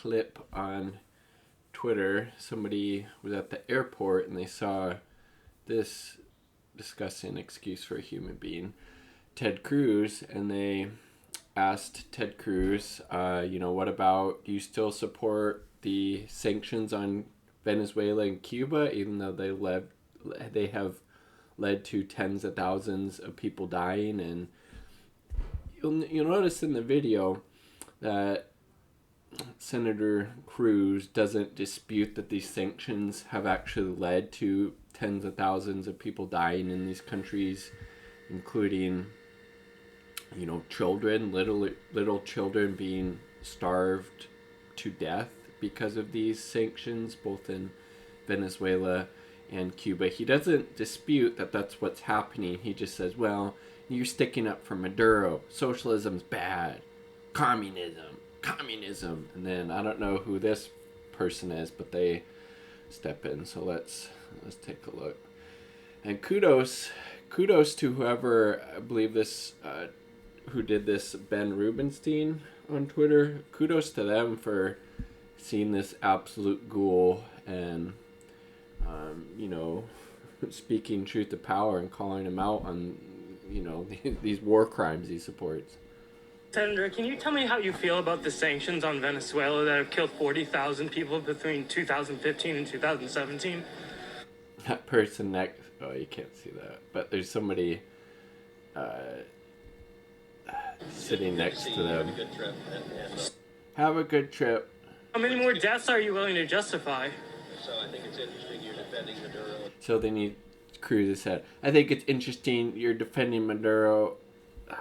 clip on Twitter. Somebody was at the airport and they saw this disgusting excuse for a human being, Ted Cruz, and they asked Ted Cruz, what about, do you still support the sanctions on Venezuela and Cuba, even though they have led to tens of thousands of people dying? And you'll notice in the video that Senator Cruz doesn't dispute that these sanctions have actually led to tens of thousands of people dying in these countries, including, children, little children being starved to death because of these sanctions, both in Venezuela and Cuba. He doesn't dispute that that's what's happening. He just says, well, you're sticking up for Maduro. Socialism's bad. Communism. And then I don't know who this person is, but they step in. So let's take a look. And kudos to whoever, I believe this, who did this, Ben Rubenstein on Twitter. Kudos to them for seeing this absolute ghoul and, speaking truth to power and calling him out on, these war crimes he supports. Senator, can you tell me how you feel about the sanctions on Venezuela that have killed 40,000 people between 2015 and 2017? That person next... Oh, you can't see that. But there's somebody sitting next to them. Have a good trip. How many more deaths are you willing to justify? So I think it's interesting you're defending Maduro. So then Cruz has said, I think it's interesting you're defending Maduro. Oh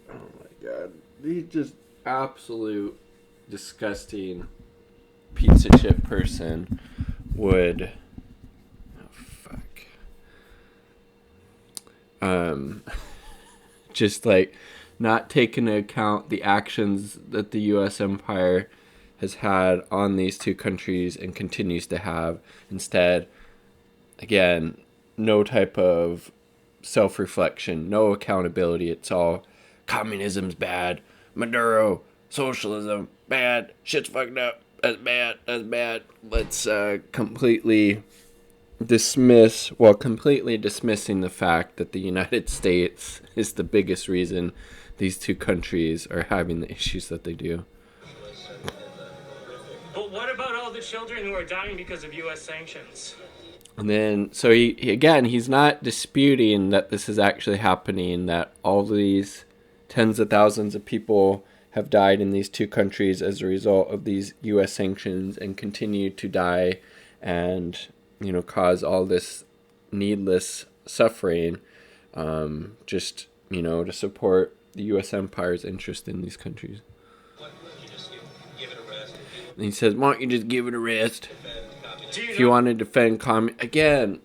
my God. He's just absolute disgusting piece of shit person would... just like not taking into account the actions that the U.S. empire has had on these two countries and continues to have. Instead, again, no type of self-reflection, no accountability. It's all communism's bad, Maduro, socialism, bad, shit's fucked up, that's bad. Let's completely dismissing the fact that the United States is the biggest reason these two countries are having the issues that they do. But what about all the children who are dying because of U.S. sanctions? And then, so he's not disputing that this is actually happening, that all these tens of thousands of people have died in these two countries as a result of these U.S. sanctions and continue to die and cause all this needless suffering, just, to support the U.S. empire's interest in these countries. And he says, why don't you just give it a rest? If you want to defend again,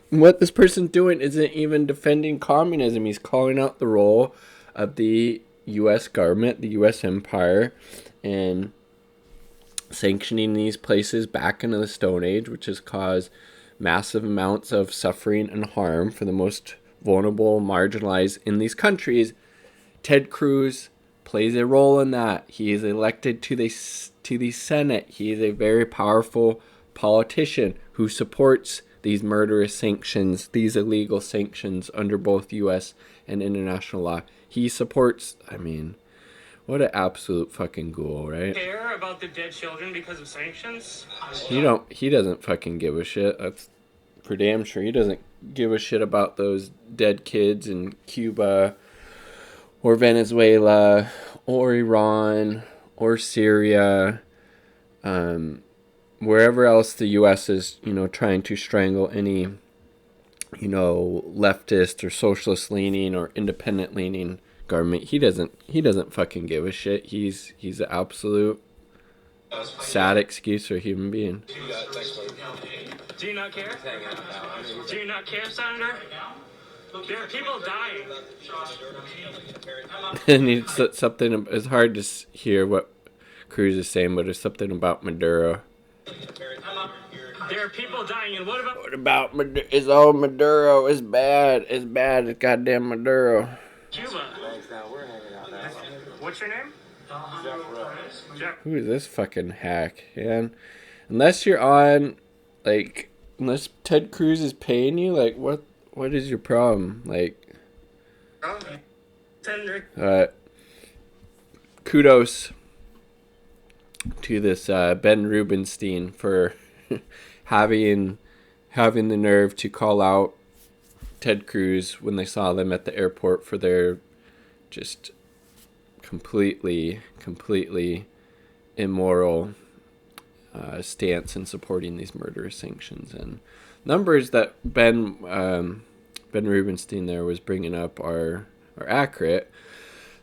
what this person's doing isn't even defending communism. He's calling out the role of the U.S. government, the U.S. empire, and sanctioning these places back into the Stone Age, which has caused massive amounts of suffering and harm for the most vulnerable, marginalized in these countries. Ted Cruz plays a role in that. He is elected to the Senate. He is a very powerful politician who supports these murderous sanctions, these illegal sanctions under both U.S. and international law. He supports, what an absolute fucking ghoul, right? Care about the dead children because of sanctions? He doesn't fucking give a shit. That's for damn sure. He doesn't give a shit about those dead kids in Cuba or Venezuela or Iran or Syria, wherever else the U.S. is, trying to strangle any, leftist or socialist leaning or independent leaning government. He doesn't fucking give a shit. He's an absolute sad excuse for a human being. Do you not care? Do you not care, Senator? There are people dying. And it's something, it's hard to hear what Cruz is saying, but it's something about Maduro. There are people dying, and what about Maduro? It's all Maduro. It's bad. It's goddamn Maduro. Cuba? What's your name? Who is this fucking hack, man? Unless you're on, like, unless Ted Cruz is paying you, like, what is your problem? Like, kudos to this Ben Rubenstein for having the nerve to call out Ted Cruz when they saw them at the airport for their just completely immoral stance in supporting these murderous sanctions. And numbers that Ben Rubenstein there was bringing up are accurate.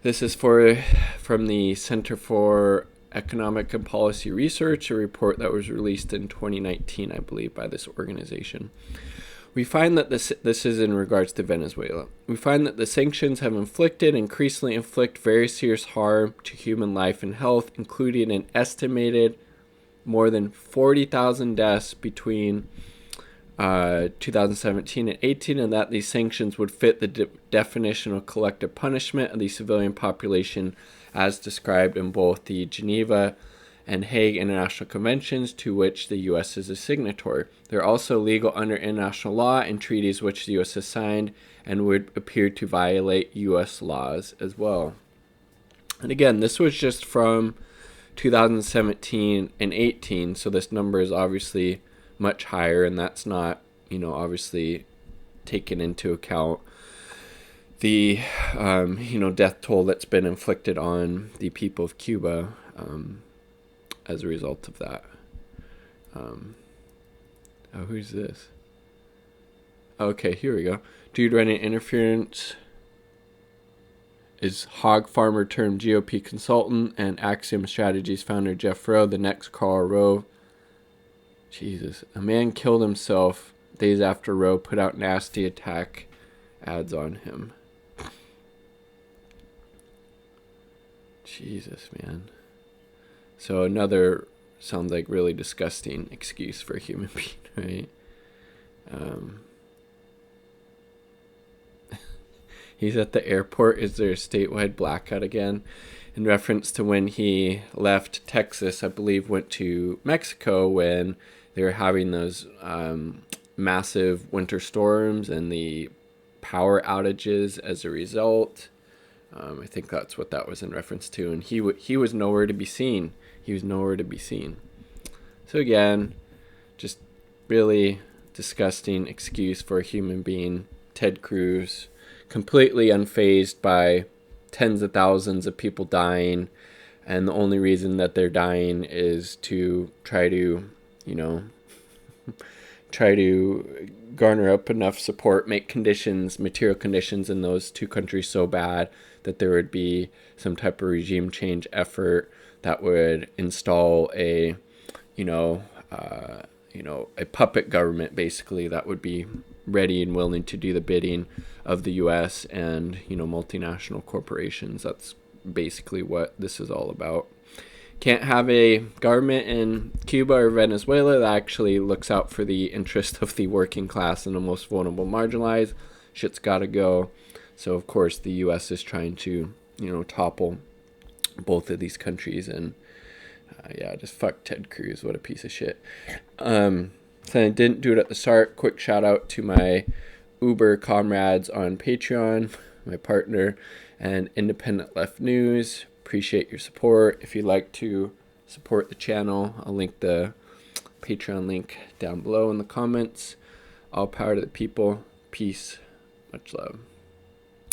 This is from the Center for Economic and Policy Research, a report that was released in 2019, I believe, by this organization. We find that this is in regards to Venezuela. We find that the sanctions have increasingly inflict very serious harm to human life and health, including an estimated more than 40,000 deaths between 2017 and 18, and that these sanctions would fit the definition of collective punishment of the civilian population as described in both the Geneva and Hague International Conventions, to which the U.S. is a signatory. They're also legal under international law and treaties which the U.S. has signed and would appear to violate U.S. laws as well. And again, this was just from 2017 and 18, so this number is obviously much higher, and that's not, obviously taken into account the, death toll that's been inflicted on the people of Cuba as a result of that. Who's this? Okay, here we go. Dude running interference is hog farmer turned GOP consultant and Axiom Strategies founder Jeff Rowe, the next Karl Rove. Jesus. A man killed himself days after Rowe put out nasty attack ads on him. Jesus, man. So another sounds like really disgusting excuse for a human being, right? He's at the airport. Is there a statewide blackout again? In reference to when he left Texas, I believe went to Mexico when they were having those massive winter storms and the power outages as a result. I think that's what that was in reference to. And he was nowhere to be seen. He was nowhere to be seen. So again, just really disgusting excuse for a human being. Ted Cruz, completely unfazed by tens of thousands of people dying, and the only reason that they're dying is to try to garner up enough support, make material conditions in those two countries so bad that there would be some type of regime change effort that would install a puppet government, basically, that would be ready and willing to do the bidding of the U.S. and, multinational corporations. That's basically what this is all about. Can't have a government in Cuba or Venezuela that actually looks out for the interest of the working class and the most vulnerable, marginalized. Shit's gotta go. So, of course, the U.S. is trying to, topple both of these countries. And, just fuck Ted Cruz. What a piece of shit. So I didn't do it at the start. Quick shout out to my Uber comrades on Patreon, my partner, and Independent Left News. Appreciate your support. If you'd like to support the channel, I'll link the Patreon link down below in the comments. All power to the people. Peace. Much love.